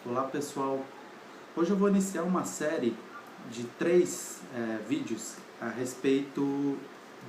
Olá pessoal, hoje eu vou iniciar uma série de três vídeos a respeito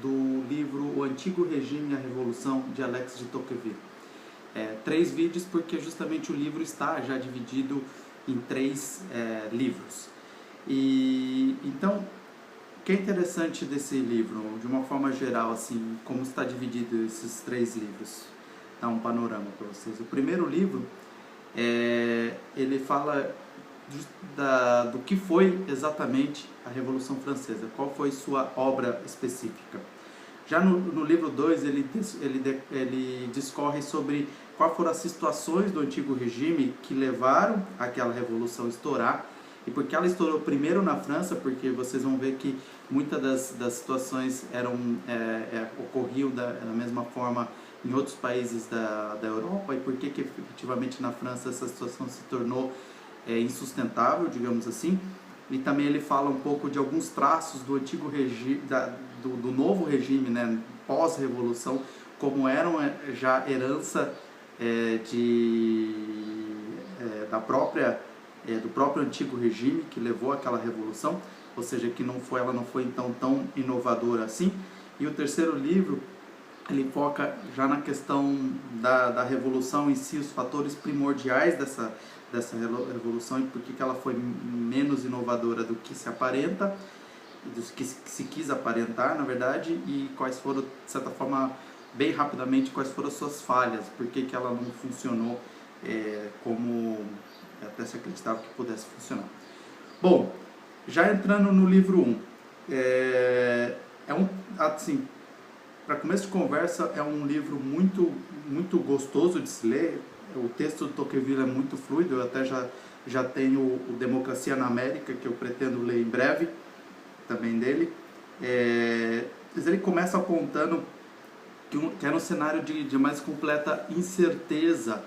do livro O Antigo Regime e a Revolução de Alexis de Tocqueville. Três vídeos porque justamente o livro está já dividido em três livros. E então, o que é interessante desse livro, de uma forma geral, assim, como está dividido esses três livros? Dá um panorama para vocês. O primeiro livro ele fala do que foi exatamente a Revolução Francesa, qual foi sua obra específica. Já no livro 2, ele discorre sobre quais foram as situações do antigo regime que levaram àquela revolução estourar, e porque ela estourou primeiro na França, porque vocês vão ver que muitas das situações ocorriam da mesma forma em outros países da Europa, e por que efetivamente na França essa situação se tornou insustentável, digamos assim. E também ele fala um pouco de alguns traços do antigo regime, do novo regime, né, pós-revolução, como eram já herança do próprio antigo regime que levou àquela revolução, ou seja, que ela não foi então tão inovadora assim. E o terceiro livro, ele foca já na questão da revolução em si, os fatores primordiais dessa revolução e por que ela foi menos inovadora do que se aparenta, do que se quis aparentar, na verdade, e quais foram, de certa forma, bem rapidamente, quais foram as suas falhas, por que ela não funcionou como até se acreditava que pudesse funcionar. Bom, já entrando no livro 1, assim, para começo de conversa, é um livro muito gostoso de se ler. O texto do Tocqueville é muito fluido. Eu até já tenho o Democracia na América, que eu pretendo ler em breve, também dele. Mas ele começa apontando que era um cenário de mais completa incerteza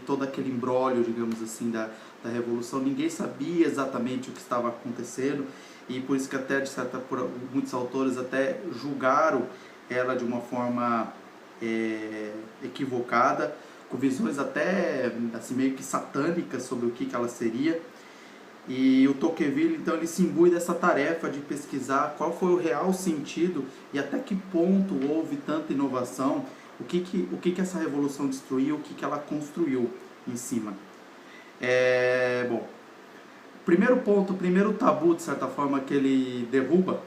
todo aquele imbróglio, digamos assim, da Revolução. Ninguém sabia exatamente o que estava acontecendo, e por isso que até muitos autores até julgaram ela de uma forma equivocada, com visões até assim, meio que satânicas sobre o que ela seria. E o Tocqueville, então, ele se imbui dessa tarefa de pesquisar qual foi o real sentido e até que ponto houve tanta inovação, o que essa revolução destruiu, o que ela construiu em cima. Bom, o primeiro tabu, de certa forma, que ele derruba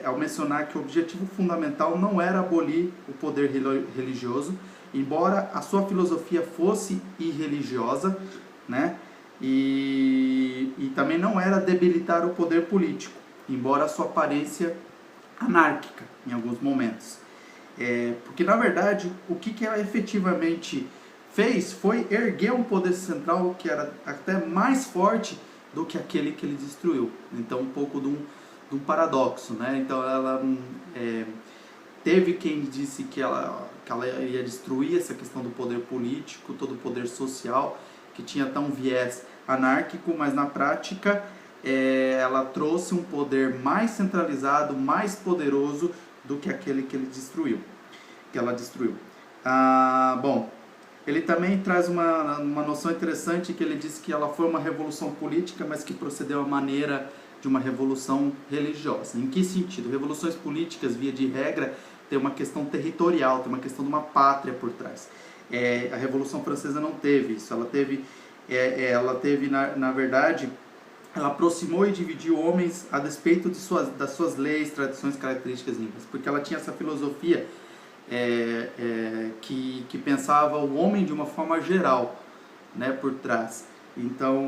ao mencionar que o objetivo fundamental não era abolir o poder religioso, embora a sua filosofia fosse irreligiosa, né? E também não era debilitar o poder político, embora a sua aparência anárquica em alguns momentos. Porque, na verdade, o que ela efetivamente fez foi erguer um poder central que era até mais forte do que aquele que ele destruiu. Então, um pouco de um paradoxo, né? Então, ela teve quem disse que ela ia destruir essa questão do poder político, todo o poder social, que tinha até um viés anárquico, mas na prática ela trouxe um poder mais centralizado, mais poderoso do que aquele que ela destruiu. Bom, ele também traz uma noção interessante, que ele diz que ela foi uma revolução política, mas que procedeu à maneira de uma revolução religiosa. Em que sentido? Revoluções políticas, via de regra, tem uma questão territorial, tem uma questão de uma pátria por trás. A Revolução Francesa não teve isso. Ela teve na verdade, ela aproximou e dividiu homens a despeito das suas leis, tradições, características limpas, porque ela tinha essa filosofia que pensava o homem de uma forma geral, né, por trás. Então,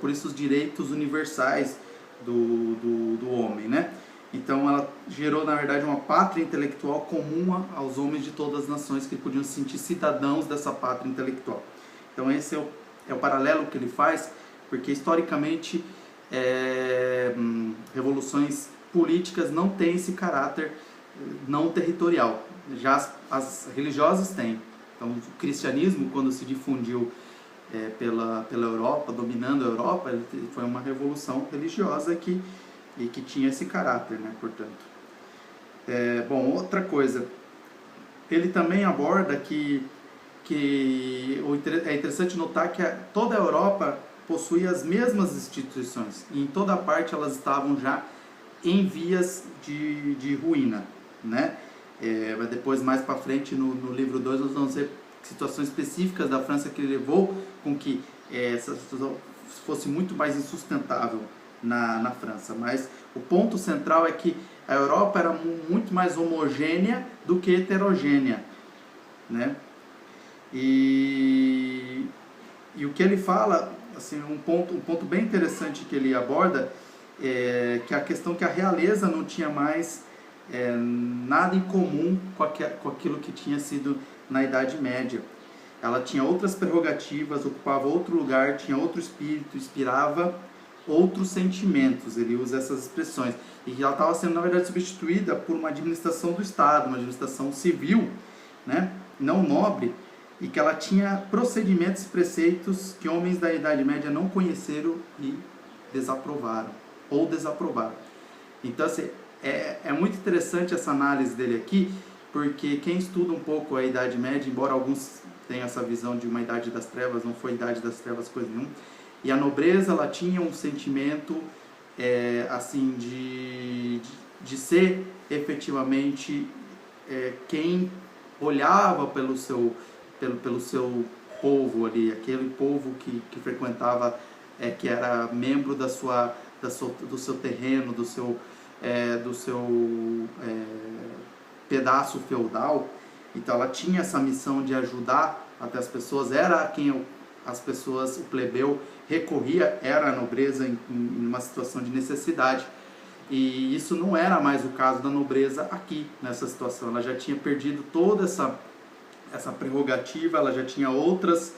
por isso os direitos universais do homem, né? Então ela gerou, na verdade, uma pátria intelectual comum aos homens de todas as nações, que podiam se sentir cidadãos dessa pátria intelectual. Então esse é o paralelo que ele faz, porque historicamente revoluções políticas não têm esse caráter não territorial. Já as religiosas têm. Então o cristianismo, quando se difundiu pela Europa, dominando a Europa, ele foi uma revolução religiosa que tinha esse caráter, né, portanto. Bom, outra coisa, ele também aborda que é interessante notar que toda a Europa possui as mesmas instituições, e em toda parte elas estavam já em vias de ruína, né? Mas depois, mais para frente, no livro 2, nós vamos ver situações específicas da França que levou com que essa situação fosse muito mais insustentável na França. Mas o ponto central é que a Europa era muito mais homogênea do que heterogênea, né? E o que ele fala, assim, um ponto bem interessante que ele aborda, que é a questão que a realeza não tinha mais nada em comum com aquilo que tinha sido na Idade Média. Ela tinha outras prerrogativas, ocupava outro lugar, tinha outro espírito, inspirava outros sentimentos. Ele usa essas expressões. E que ela estava sendo, na verdade, substituída por uma administração do Estado, uma administração civil, né? Não nobre, e que ela tinha procedimentos e preceitos que homens da Idade Média não conheceram e desaprovaram, ou desaprovaram. Então, assim, é muito interessante essa análise dele aqui, porque quem estuda um pouco a Idade Média, embora alguns tenham essa visão de uma Idade das Trevas, não foi Idade das Trevas coisa nenhuma, e a nobreza, ela tinha um sentimento, assim, de ser efetivamente quem olhava pelo seu povo ali, aquele povo que frequentava, que era membro do seu terreno, do seu pedaço feudal. Então ela tinha essa missão de ajudar até as pessoas, era a quem as pessoas, o plebeu, recorria, era a nobreza em uma situação de necessidade. E isso não era mais o caso da nobreza aqui, nessa situação. Ela já tinha perdido toda essa prerrogativa, ela já tinha outras,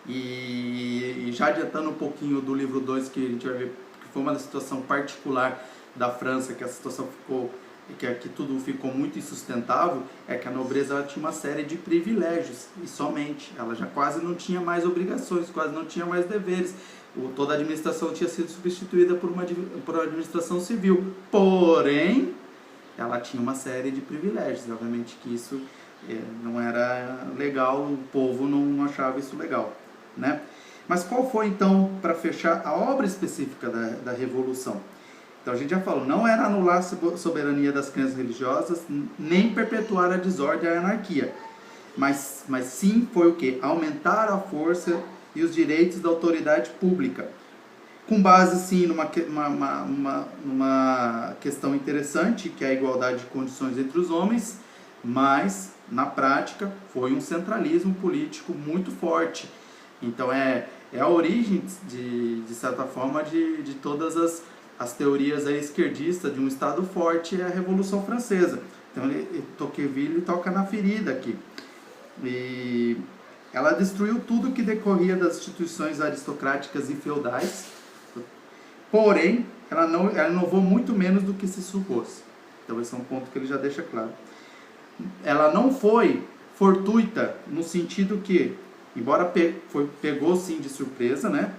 e já adiantando um pouquinho do livro 2, que a gente vai ver que foi uma situação particular da França, que a situação ficou, que tudo ficou muito insustentável, é que a nobreza, ela tinha uma série de privilégios, e somente, ela já quase não tinha mais obrigações, quase não tinha mais deveres. Toda a administração tinha sido substituída por uma administração civil, porém, ela tinha uma série de privilégios. Obviamente que isso não era legal, o povo não achava isso legal, né? Mas qual foi, então, para fechar, a obra específica da Revolução? Então a gente já falou, não era anular a soberania das crenças religiosas, nem perpetuar a desordem e a anarquia, mas sim foi o quê? Aumentar a força e os direitos da autoridade pública, com base sim numa questão interessante, que é a igualdade de condições entre os homens, mas na prática foi um centralismo político muito forte. Então é a origem, de certa forma, de todas as teorias esquerdistas de um Estado forte, é a Revolução Francesa. Então Tocqueville toca na ferida aqui. E ela destruiu tudo que decorria das instituições aristocráticas e feudais, porém, ela inovou muito menos do que se supôs. Então esse é um ponto que ele já deixa claro. Ela não foi fortuita, no sentido que, embora pegou sim de surpresa, né?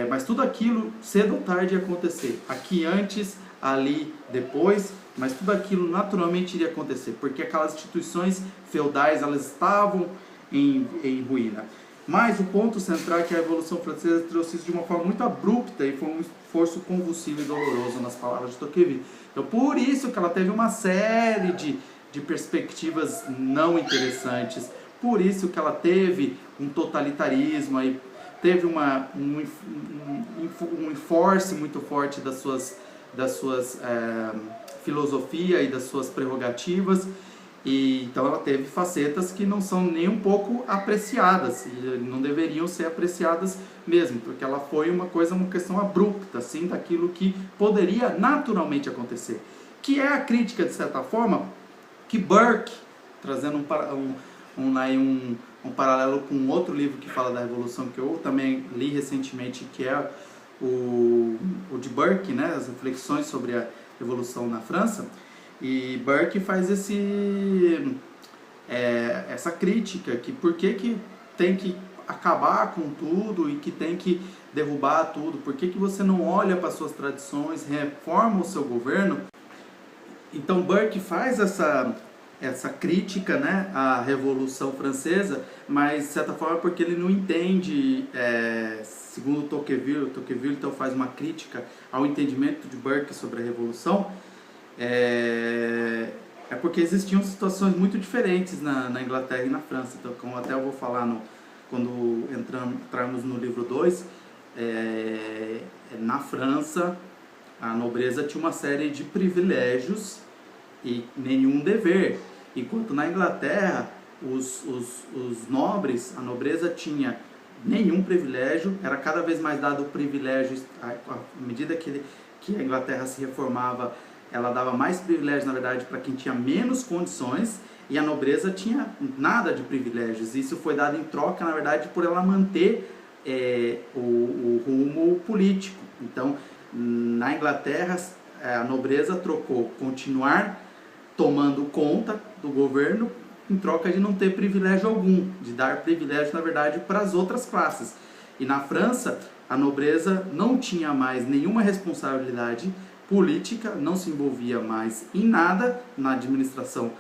Mas tudo aquilo, cedo ou tarde, ia acontecer. Aqui antes, ali depois, mas tudo aquilo naturalmente iria acontecer, porque aquelas instituições feudais, elas estavam em ruína. Mas o ponto central é que a Revolução Francesa trouxe isso de uma forma muito abrupta, e foi um esforço convulsivo e doloroso, nas palavras de Tocqueville. Então, por isso que ela teve uma série de perspectivas não interessantes, por isso que ela teve um totalitarismo, aí teve um enforce muito forte das suas filosofia e das suas prerrogativas. E então ela teve facetas que não são nem um pouco apreciadas, e não deveriam ser apreciadas mesmo, porque ela foi uma questão abrupta, assim, daquilo que poderia naturalmente acontecer. Que é a crítica, de certa forma, que Burke, trazendo um paralelo com um outro livro que fala da Revolução, que eu também li recentemente, que é o de Burke, né, as reflexões sobre a Revolução na França. E Burke faz essa crítica, que por que tem que acabar com tudo e que tem que derrubar tudo, por que você não olha para suas tradições, reforma o seu governo? Então Burke faz essa crítica, né, à Revolução Francesa, mas de certa forma porque ele não entende, segundo Tocqueville então faz uma crítica ao entendimento de Burke sobre a Revolução, é porque existiam situações muito diferentes na Inglaterra e na França. Então, como até eu vou falar quando entrarmos no livro 2, na França a nobreza tinha uma série de privilégios e nenhum dever, enquanto na Inglaterra os nobres, a nobreza tinha nenhum privilégio, era cada vez mais dado o privilégio, à medida que a Inglaterra se reformava, ela dava mais privilégios, na verdade, para quem tinha menos condições, e a nobreza tinha nada de privilégios. Isso foi dado em troca, na verdade, por ela manter o rumo político. Então, na Inglaterra, a nobreza trocou continuar tomando conta do governo em troca de não ter privilégio algum, de dar privilégio, na verdade, para as outras classes. E na França, a nobreza não tinha mais nenhuma responsabilidade política, não se envolvia mais em nada na administração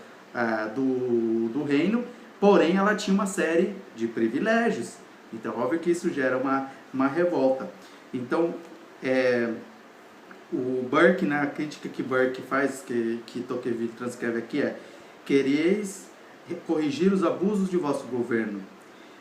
do reino, porém ela tinha uma série de privilégios. Então, óbvio que isso gera uma revolta. Então, o Burke, né, a crítica que Burke faz, que Tocqueville transcreve aqui quereis corrigir os abusos de vosso governo,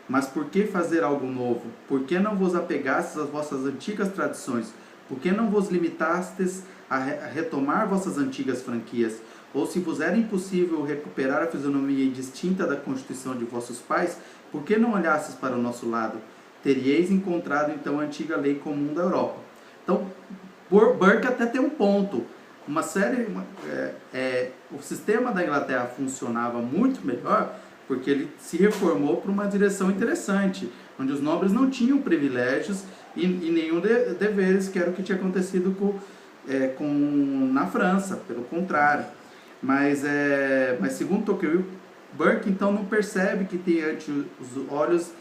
mas por que fazer algo novo? Por que não vos apegastes às vossas antigas tradições? Por que não vos limitastes a retomar vossas antigas franquias? Ou se vos era impossível recuperar a fisionomia indistinta da constituição de vossos pais, por que não olhastes para o nosso lado? Teríeis encontrado então a antiga lei comum da Europa. Então, Burke até tem um ponto. O sistema da Inglaterra funcionava muito melhor porque ele se reformou para uma direção interessante, onde os nobres não tinham privilégios e nenhum deveres, que era o que tinha acontecido na França, pelo contrário. Mas segundo Tocqueville, Burke então não percebe que tem ante os olhos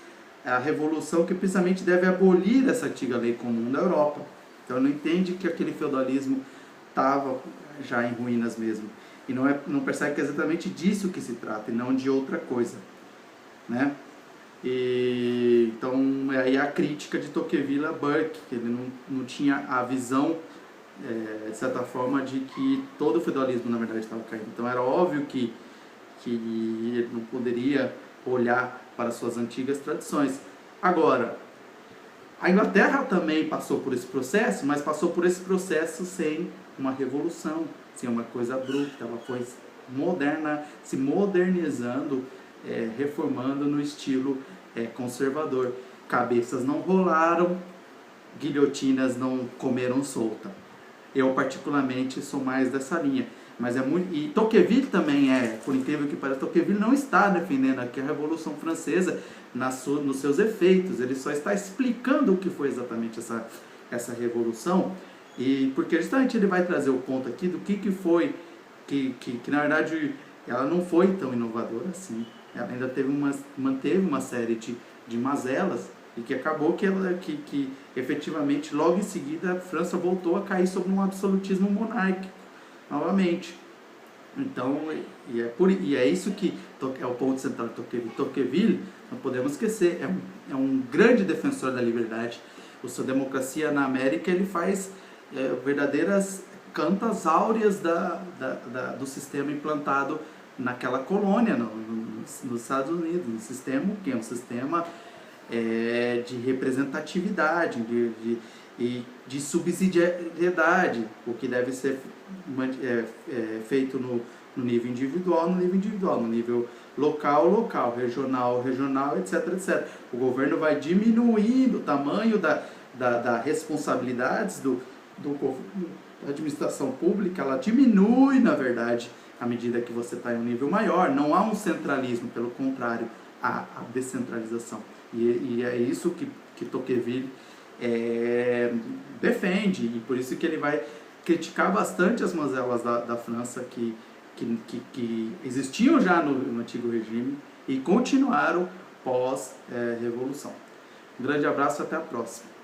a revolução que precisamente deve abolir essa antiga lei comum da Europa. Então não entende que aquele feudalismo estava já em ruínas mesmo. E não percebe que é exatamente disso que se trata, e não de outra coisa. Né? Então, aí a crítica de Tocqueville a Burke, que ele não tinha a visão, de certa forma, de que todo o feudalismo, na verdade, estava caindo. Então, era óbvio que ele não poderia olhar para suas antigas tradições. Agora, a Inglaterra também passou por esse processo, mas passou por esse processo sem uma revolução, sem uma coisa abrupta. Ela foi se modernizando, reformando no estilo conservador. Cabeças não rolaram, guilhotinas não comeram solta. Eu particularmente sou mais dessa linha. Mas e Tocqueville também por incrível que pareça, Tocqueville não está defendendo aqui a Revolução Francesa nos seus efeitos, ele só está explicando o que foi exatamente essa revolução, e porque justamente ele vai trazer o ponto aqui do que foi, que na verdade ela não foi tão inovadora assim, ela ainda manteve uma série de mazelas, e que acabou que efetivamente logo em seguida a França voltou a cair sob um absolutismo monárquico novamente. Então, e é isso que é o ponto central de Tocqueville. Tocqueville, não podemos esquecer, é um grande defensor da liberdade. O Sua Democracia na América, ele faz verdadeiras cantas áureas do sistema implantado naquela colônia, nos Estados Unidos, um sistema que é um sistema de representatividade, de subsidiariedade, o que deve ser feito no nível individual, no nível local, regional, etc. O governo vai diminuindo o tamanho da responsabilidades da administração pública, ela diminui, na verdade, à medida que você está em um nível maior. Não há um centralismo, pelo contrário, há a descentralização. E é isso que Tocqueville defende, e por isso que ele vai criticar bastante as mazelas da França que existiam já no antigo regime e continuaram pós-revolução. Um grande abraço e até a próxima.